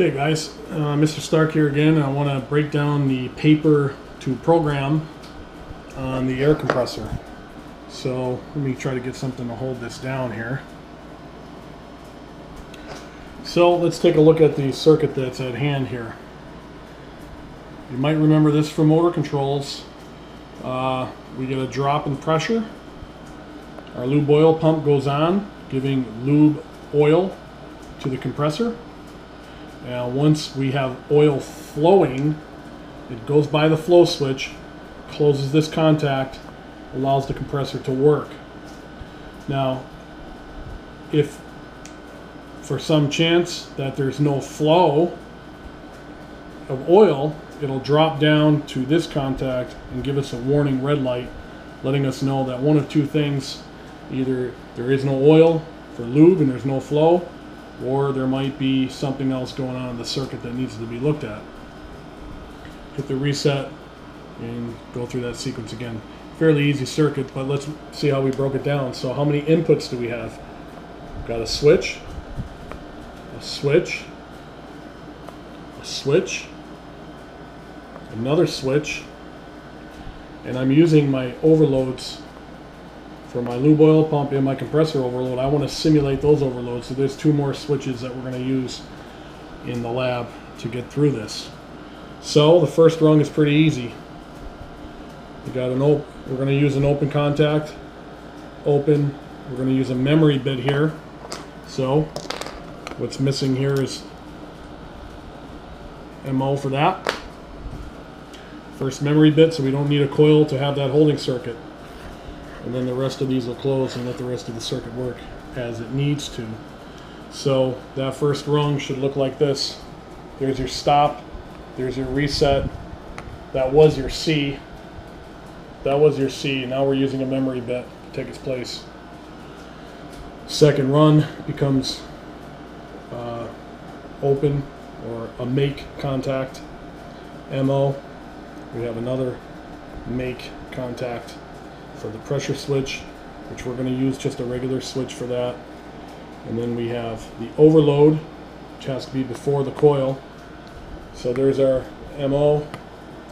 Okay guys, Mr. Stark here again. I want to break down the paper to program on the air compressor. So let me try to get something to hold this down here. So let's take a look at the circuit that's at hand here. You might remember this from motor controls. We get a drop in pressure. Our lube oil pump goes on, giving lube oil to the compressor. Now once we have oil flowing, it goes by the flow switch, closes this contact, allows the compressor to work. Now if for some chance that there's no flow of oil, it'll drop down to this contact and give us a warning red light, letting us know that one of two things: either there is no oil for lube and there's no flow, or there might be something else going on in the circuit that needs to be looked at. Hit the reset and go through that sequence again. Fairly easy circuit, but let's see how we broke it down. So how many inputs do we have? We've got a switch, a switch, a switch, another switch, and I'm using my overloads for my lube oil pump and my compressor overload. I want to simulate those overloads, so there's two more switches that we're going to use in the lab to get through this. So the first rung is pretty easy. We got we're going to use an open contact, open. We're going to use a memory bit here. So what's missing here is MO for that. First memory bit, so we don't need a coil to have that holding circuit. And then the rest of these will close and let the rest of the circuit work as it needs to. So that first rung should look like this. There's your stop, there's your reset, that was your C, that was your C. Now we're using a memory bit to take its place. Second run becomes open, or a make contact, MO. We have another make contact for the pressure switch, which we're going to use just a regular switch for that. And then we have the overload, which has to be before the coil. So there's our MO,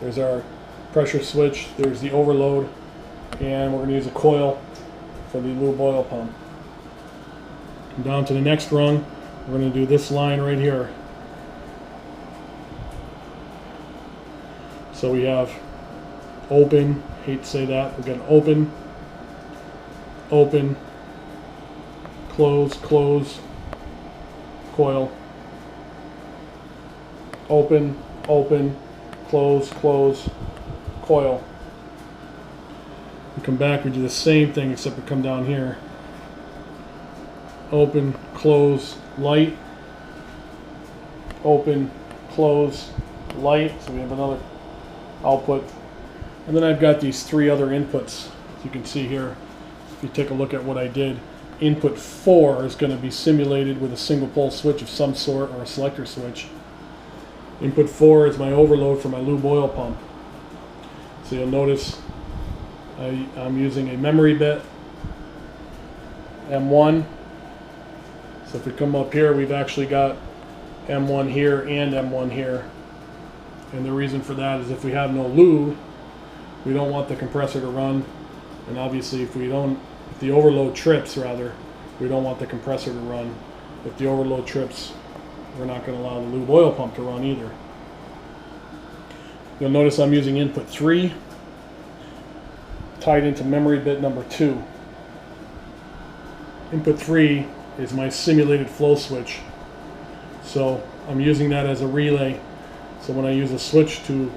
there's our pressure switch, there's the overload, and we're going to use a coil for the lube oil pump. And down to the next rung, we're going to do this line right here. So we have open, hate to say that, we've got an open, open, close, close, coil, open, open, close, close, coil. We come back, we do the same thing except we come down here. Open, close, light, open, close, light. So we have another output. And then I've got these three other inputs. As you can see here, if you take a look at what I did, input 4 is going to be simulated with a single pole switch of some sort, or a selector switch. Input 4 is my overload for my lube oil pump. So you'll notice I'm using a memory bit, M1. So if we come up here, we've actually got M1 here and M1 here. And the reason for that is if we have no lube, we don't want the compressor to run, and obviously if the overload trips, rather, we don't want the compressor to run. If the overload trips, we're not going to allow the lube oil pump to run either. You'll notice I'm using input 3 tied into memory bit number 2. Input 3 is my simulated flow switch, so I'm using that as a relay. So when I use a switch to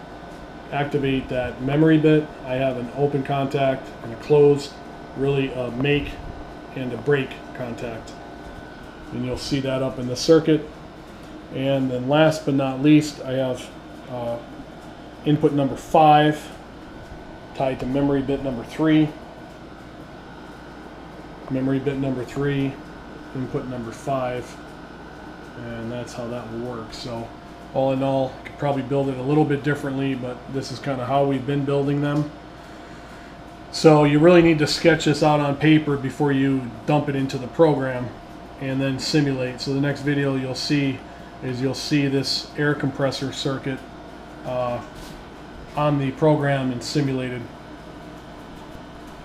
activate that memory bit, I have an open contact and a close, really a make and a break contact. And you'll see that up in the circuit. And then last but not least, I have input number 5 tied to memory bit number 3. Memory bit number 3, input number 5, and that's how that will work. So all in all, I could probably build it a little bit differently, but this is kind of how we've been building them. So you really need to sketch this out on paper before you dump it into the program and then simulate. So the next video you'll see is you'll see this air compressor circuit on the program and simulated